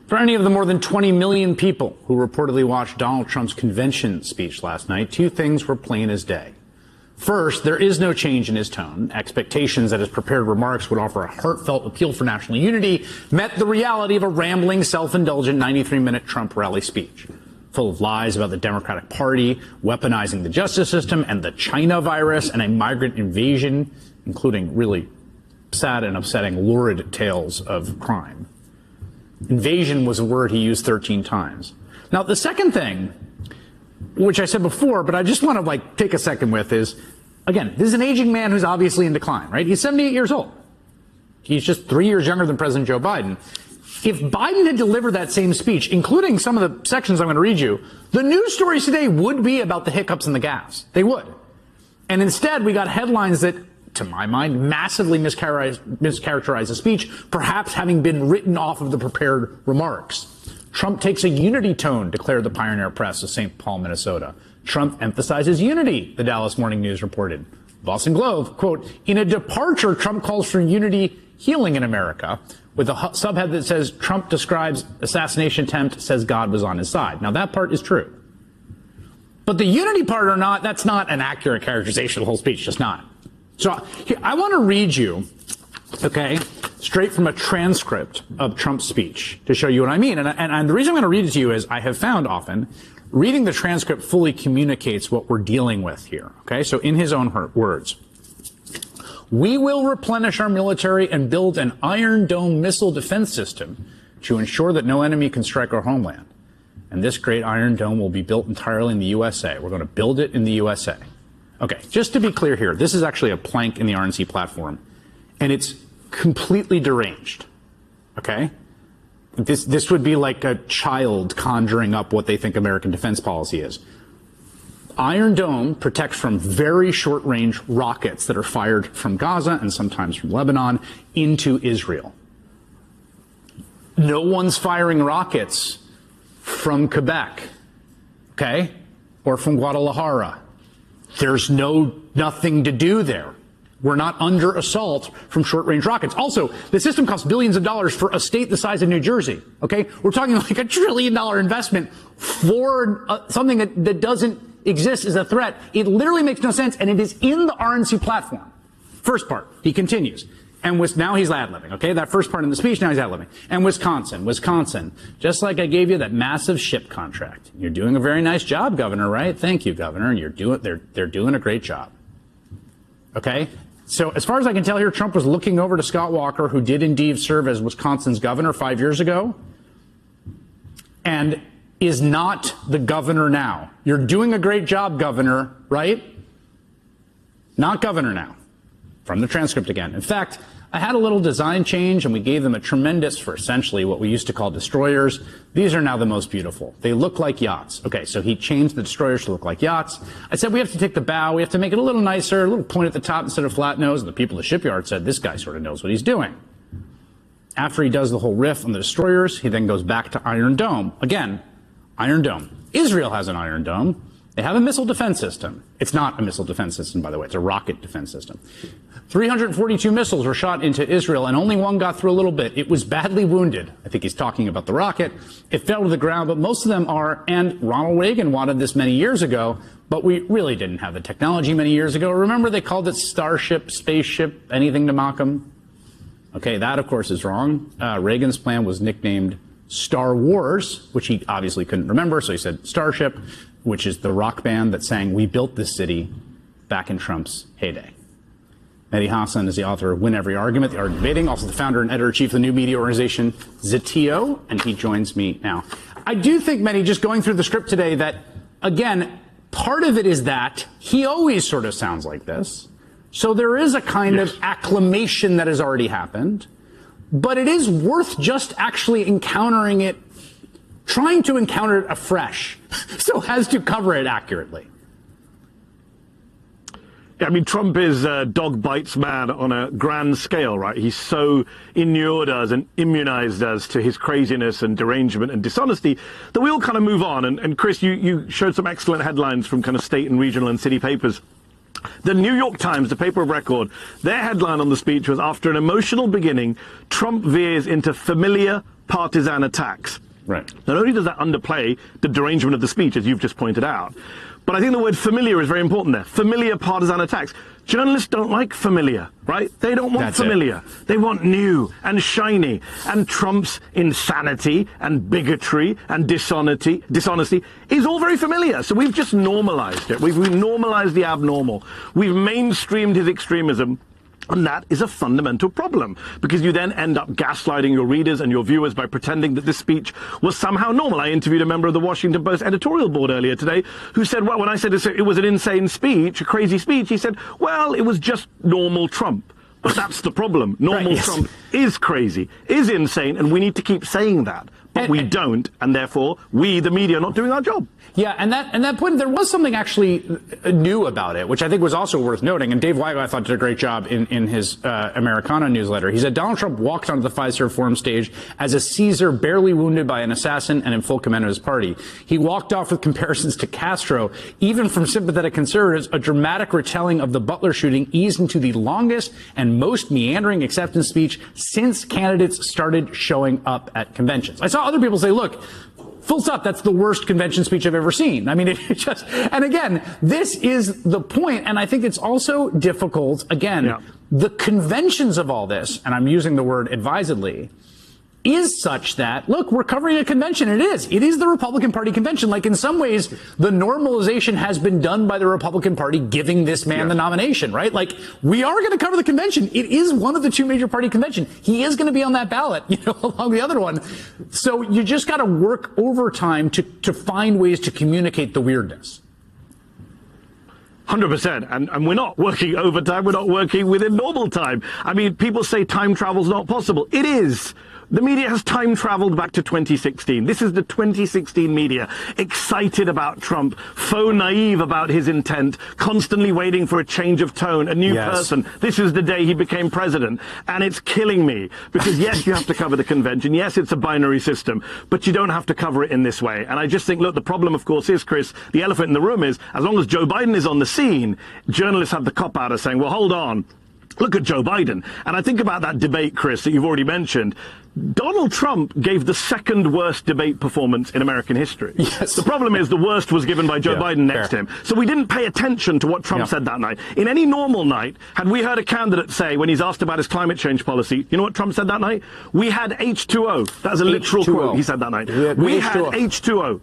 For any of the more than 20 million people who reportedly watched Donald Trump's convention speech last night, two things were plain as day. First, there is no change in his tone. Expectations that his prepared remarks would offer a heartfelt appeal for national unity met the reality of a rambling, self-indulgent 93-minute Trump rally speech, full of lies about the Democratic Party, weaponizing the justice system, and the China virus, and a migrant invasion, including really sad and upsetting, lurid tales of crime. Invasion was a word he used 13 times. Now, the second thing, which I said before, but I just want to take a second with is, again, this is an aging man who's obviously in decline, right? He's 78 years old. He's just 3 years younger than President Joe Biden. If Biden had delivered that same speech, including some of the sections I'm going to read you, the news stories today would be about the hiccups and the gaffes. They would. And instead, we got headlines that, to my mind, massively mischaracterize the speech, perhaps having been written off of the prepared remarks. Trump takes a unity tone, declared the Pioneer Press of St. Paul, Minnesota. Trump emphasizes unity, the Dallas Morning News reported. Boston Globe, quote, in a departure, Trump calls for unity healing in America, with a subhead that says Trump describes assassination attempt, says God was on his side. Now, that part is true. But the unity part or not, that's not an accurate characterization of the whole speech, just not. So here, I want to read you, okay, straight from a transcript of Trump's speech to show you what I mean. And the reason I'm going to read it to you is I have found often reading the transcript fully communicates what we're dealing with here. Okay, so in his own words, we will replenish our military and build an Iron Dome missile defense system to ensure that no enemy can strike our homeland. And this great Iron Dome will be built entirely in the USA. We're going to build it in the USA. Okay, just to be clear here, this is actually a plank in the RNC platform, and it's completely deranged, okay? This would be like a child conjuring up what they think American defense policy is. Iron Dome protects from very short-range rockets that are fired from Gaza and sometimes from Lebanon into Israel. No one's firing rockets from Quebec, okay, or from Guadalajara. There's nothing to do there. We're not under assault from short-range rockets. Also, the system costs billions of dollars for a state the size of New Jersey, okay? We're talking like $1 trillion investment for something that doesn't exist as a threat. It literally makes no sense, and it is in the RNC platform. First part, he continues. And now he's ad-libbing, okay? That first part in the speech, now he's ad-libbing. And Wisconsin, just like I gave you that massive ship contract. You're doing a very nice job, Governor, right? Thank you, Governor. They're doing a great job. Okay? So as far as I can tell here, Trump was looking over to Scott Walker, who did indeed serve as Wisconsin's governor 5 years ago, and is not the governor now. You're doing a great job, Governor, right? Not governor now. From the transcript again. In fact, I had a little design change, and we gave them a tremendous, for essentially what we used to call destroyers. These are now the most beautiful. They look like yachts. Okay, so he changed the destroyers to look like yachts. I said we have to take the bow, we have to make it a little nicer, a little point at the top instead of flat nose. And the people at the shipyard said, this guy sort of knows what he's doing. After he does the whole riff on the destroyers, he then goes back to Iron Dome. Again, Iron Dome. Israel has an Iron Dome. They have a missile defense system. It's not a missile defense system, by the way. It's a rocket defense system. 342 missiles were shot into Israel, and only one got through a little bit. It was badly wounded. I think he's talking about the rocket. It fell to the ground, but most of them are, and Ronald Reagan wanted this many years ago, but we really didn't have the technology many years ago. Remember, they called it Starship, Spaceship, anything to mock them? Okay, that, of course, is wrong. Reagan's plan was nicknamed Star Wars, which he obviously couldn't remember, so he said Starship, which is the rock band that sang We Built This City back in Trump's heyday. Mehdi Hasan is the author of Win Every Argument, The Art of Debating, also the founder and editor-in-chief of the new media organization Zitio, and he joins me now. I do think, Mehdi, just going through the script today, that, again, part of it is that he always sort of sounds like this. So there is a kind of acclamation that has already happened, but it is worth just actually encountering it, trying to encounter it afresh, so as to cover it accurately. Yeah, I mean, Trump is dog bites man on a grand scale, right? He's so inured us and immunized us to his craziness and derangement and dishonesty that we all kind of move on. And Chris, you showed some excellent headlines from kind of state and regional and city papers. The New York Times, the paper of record, their headline on the speech was, after an emotional beginning, Trump veers into familiar partisan attacks. Right. Not only does that underplay the derangement of the speech, as you've just pointed out, but I think the word familiar is very important there. Familiar partisan attacks. Journalists don't like familiar, right? They don't want familiar. They want new and shiny. And Trump's insanity and bigotry and dishonesty is all very familiar. So we've just normalized it. We've normalized the abnormal. We've mainstreamed his extremism. And that is a fundamental problem, because you then end up gaslighting your readers and your viewers by pretending that this speech was somehow normal. I interviewed a member of the Washington Post editorial board earlier today who said, well, when I said it was an insane speech, a crazy speech, he said, well, it was just normal Trump. But that's the problem. Normal Trump is crazy, is insane, and we need to keep saying that. But we don't, and therefore, we, the media, are not doing our job. Yeah, and that point, there was something actually new about it, which I think was also worth noting. And Dave Weigel, I thought, did a great job in his Americana newsletter. He said Donald Trump walked onto the Pfizer forum stage as a Caesar barely wounded by an assassin and in full command of his party. He walked off with comparisons to Castro. Even from sympathetic conservatives, a dramatic retelling of the Butler shooting eased into the longest and most meandering acceptance speech since candidates started showing up at conventions. I saw other people say, look, full stop, that's the worst convention speech I've ever seen. I mean, it just, and again, this is the point, and I think it's also difficult, again, the conventions of all this, and I'm using the word advisedly, is such that, look, we're covering a convention. It is the Republican Party convention. Like, in some ways, the normalization has been done by the Republican Party giving this man the nomination, right? Like, we are going to cover the convention. It is one of the two major party conventions. He is going to be on that ballot, along the other one. So you just got to work overtime to find ways to communicate the weirdness. 100%. And we're not working overtime. We're not working within normal time. I mean, people say time travel's not possible. It is. The media has time traveled back to 2016. This is the 2016 media, excited about Trump, faux naive about his intent, constantly waiting for a change of tone, a new person. This is the day he became president. And it's killing me, because yes, you have to cover the convention. Yes, it's a binary system, but you don't have to cover it in this way. And I just think, look, the problem, of course, is, Chris, the elephant in the room is, as long as Joe Biden is on the scene, journalists have the cop-out of saying, well, hold on. Look at Joe Biden. And I think about that debate, Chris, that you've already mentioned. Donald Trump gave the second worst debate performance in American history. Yes. The problem is the worst was given by Joe Biden next to him. So we didn't pay attention to what Trump said that night. In any normal night, had we heard a candidate say, when he's asked about his climate change policy, you know what Trump said that night? We had H2O. That's a literal quote he said that night. We had H2O.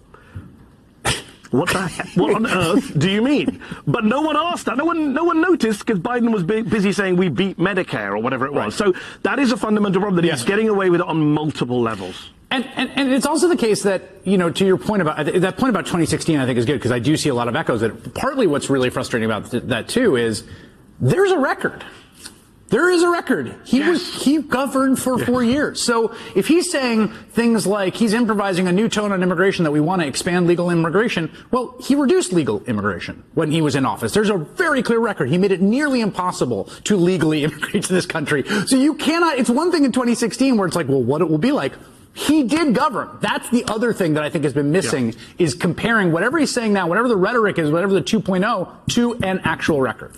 What the heck? What on earth do you mean? But no one asked that. No one noticed, because Biden was busy saying we beat Medicare or whatever it was. So that is a fundamental problem, that he's getting away with it on multiple levels. And it's also the case that, to your point about that point about 2016, I think is good, because I do see a lot of echoes. That partly what's really frustrating about that too is there's a record. There is a record. He governed for 4 years. So if he's saying things like he's improvising a new tone on immigration, that we want to expand legal immigration, well, he reduced legal immigration when he was in office. There's a very clear record. He made it nearly impossible to legally immigrate to this country. So you cannot, it's one thing in 2016 where it's like, well, what it will be like. He did govern. That's the other thing that I think has been missing, is comparing whatever he's saying now, whatever the rhetoric is, whatever the 2.0, to an actual record.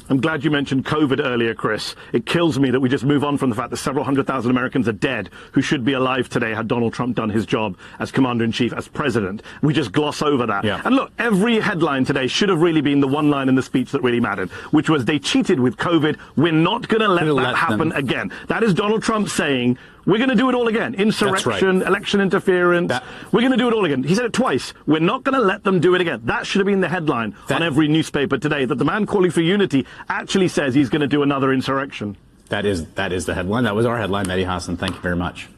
I'm glad you mentioned COVID earlier, Chris. It kills me that we just move on from the fact that several 100,000 Americans are dead who should be alive today had Donald Trump done his job as commander-in-chief, as president. We just gloss over that. And look, every headline today should have really been the one line in the speech that really mattered, which was they cheated with COVID. We're not going to let that happen again. That is Donald Trump saying, we're going to do it all again. Insurrection, election interference. We're going to do it all again. He said it twice. We're not going to let them do it again. That should have been the headline on every newspaper today, that the man calling for unity actually says he's going to do another insurrection. That is the headline. That was our headline, Mehdi Hassan. Thank you very much.